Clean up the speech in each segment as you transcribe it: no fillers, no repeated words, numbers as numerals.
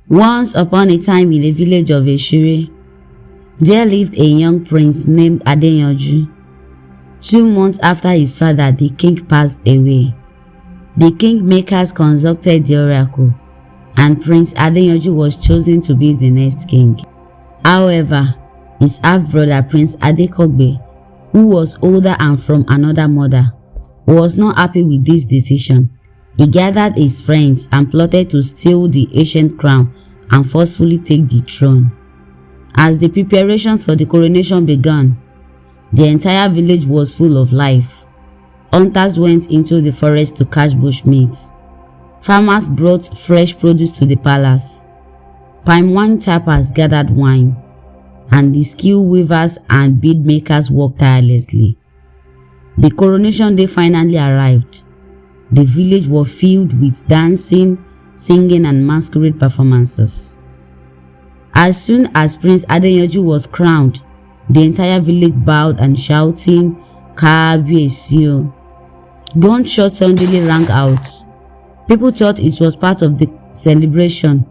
Once upon a time in the village of Eshure, there lived a young prince named Adeyanju. 2 months after his father, the king passed away. The kingmakers consulted the oracle, and Prince Adeyanju was chosen to be the next king. However, his half-brother Prince Adekogbe, who was older and from another mother, was not happy with this decision. He gathered his friends and plotted to steal the ancient crown and forcefully take the throne. As the preparations for the coronation began, the entire village was full of life. Hunters went into the forest to catch bushmeat. Farmers brought fresh produce to the palace. Palm wine tappers gathered wine, and the skilled weavers and bead makers worked tirelessly. The coronation day finally arrived. The village was filled with dancing, singing, and masquerade performances. As soon as Prince Adeyanju was crowned, the entire village bowed and shouting, "Kábíyèsí o." Gunshots suddenly rang out. People thought it was part of the celebration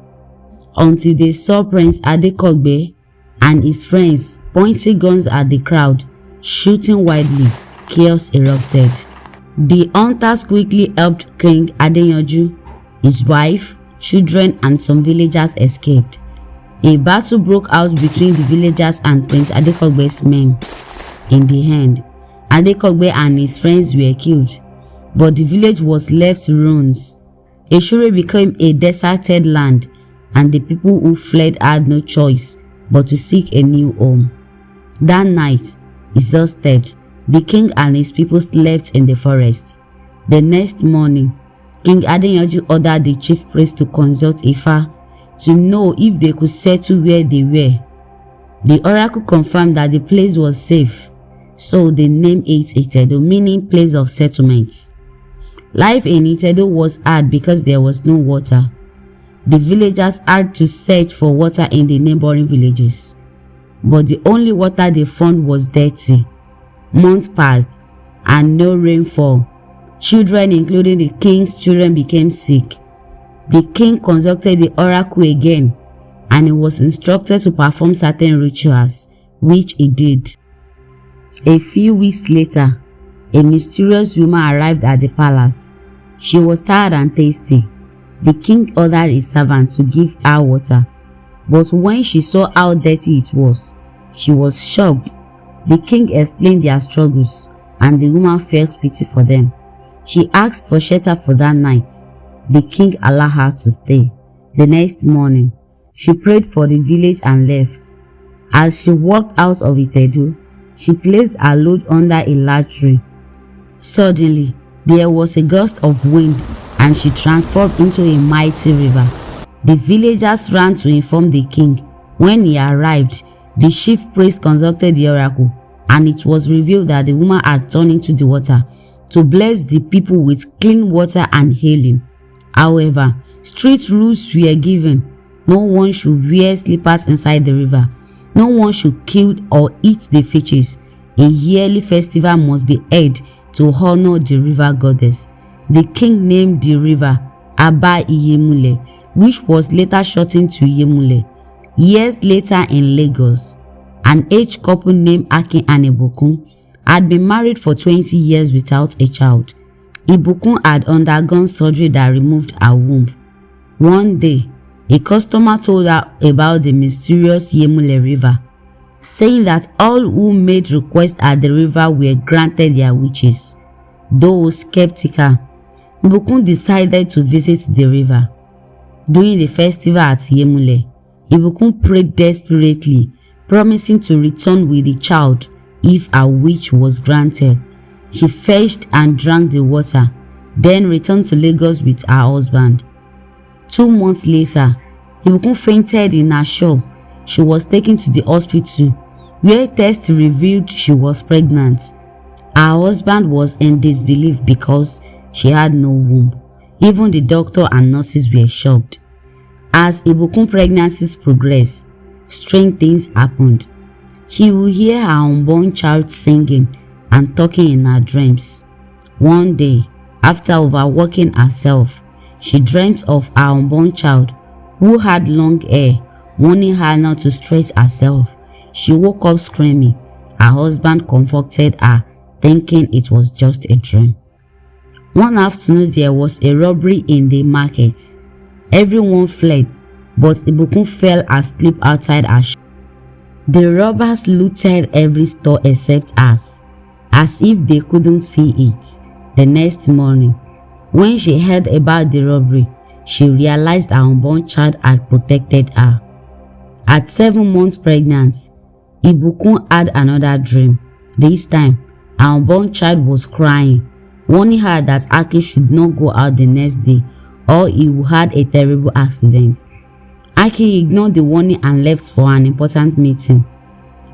until they saw Prince Adekogbe and his friends pointing guns at the crowd, shooting wildly. Chaos erupted. The hunters quickly helped King Adeyanju. His wife, children, and some villagers escaped. A battle broke out between the villagers and Prince Adekogbe's men. In the end, Adekogbe and his friends were killed, but the village was left ruins. Eshure became a deserted land, and the people who fled had no choice but to seek a new home. That night, exhausted, the king and his people slept in the forest. The next morning, King Adeyanju ordered the chief priest to consult Ifa to know if they could settle where they were. The oracle confirmed that the place was safe, so they named it Itedo, meaning place of settlements. Life in Itedo was hard because there was no water. The villagers had to search for water in the neighboring villages, but the only water they found was dirty. Months passed and no rainfall. Children, including the king's children, became sick. The king consulted the oracle again, and he was instructed to perform certain rituals, which he did. A few weeks later, a mysterious woman arrived at the palace. She was tired and thirsty. The king ordered his servant to give her water, but when she saw how dirty it was, she was shocked. The king explained their struggles, and the woman felt pity for them. She asked for shelter for that night. The king allowed her to stay. The next morning, she prayed for the village and left. As she walked out of Itedo, she placed her load under a large tree. Suddenly, there was a gust of wind, and she transformed into a mighty river. The villagers ran to inform the king. When he arrived, the chief priest consulted the oracle, and it was revealed that the woman had turned into the water to bless the people with clean water and healing. However, strict rules were given. No one should wear slippers inside the river. No one should kill or eat the fishes. A yearly festival must be held to honor the river goddess. The king named the river Aba Iyemule, which was later shortened to Yemule. Years later in Lagos, an aged couple named Akin and Ibukun had been married for 20 years without a child. Ibukun had undergone surgery that removed her womb. One day, a customer told her about the mysterious Yemule River, saying that all who made requests at the river were granted their wishes. Though skeptical, Ibukun decided to visit the river. During the festival at Yemule, Ibukun prayed desperately, promising to return with the child if her wish was granted. She fetched and drank the water, then returned to Lagos with her husband. 2 months later, Ibukun fainted in her shop. She was taken to the hospital, where tests revealed she was pregnant. Her husband was in disbelief because she had no womb. Even the doctor and nurses were shocked. As Ibukun's pregnancies progressed, strange things happened. She would hear her unborn child singing and talking in her dreams. One day, after overworking herself, she dreamt of her unborn child who had long hair, warning her not to stretch herself. She woke up screaming. Her husband comforted her, thinking it was just a dream. One afternoon there was a robbery in the market. Everyone fled, but Ibukun fell asleep outside her shop. The robbers looted every store except hers, as if they couldn't see it. The next morning, when she heard about the robbery, she realized her unborn child had protected her. At 7 months pregnant, Ibukun had another dream. This time, her unborn child was crying, warning her that Akin should not go out the next day or he would have a terrible accident. Akin ignored the warning and left for an important meeting.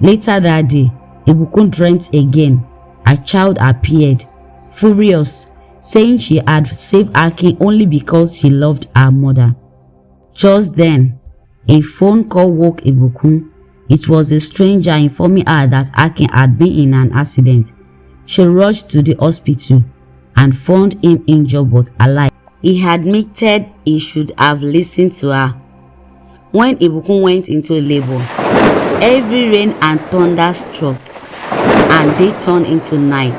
Later that day, Ibukun dreamt again. Her child appeared, furious, saying she had saved Akin only because she loved her mother. Just then, a phone call woke Ibukun. It was a stranger informing her that Akin had been in an accident. She rushed to the hospital and found him injured but alive. He admitted he should have listened to her. When Ibukun went into labor, every rain and thunder struck, and day turned into night.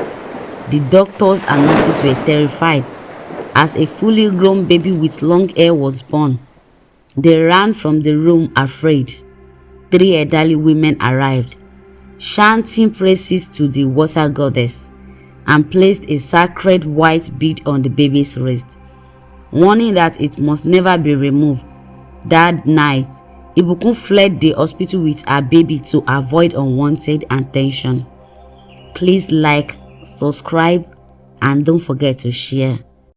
The doctors and nurses were terrified as a fully grown baby with long hair was born. They ran from the room afraid. 3 elderly women arrived, chanting praises to the water goddess, and placed a sacred white bead on the baby's wrist, warning that it must never be removed. That night, Ibukun fled the hospital with her baby to avoid unwanted attention. Please like, subscribe, and don't forget to share.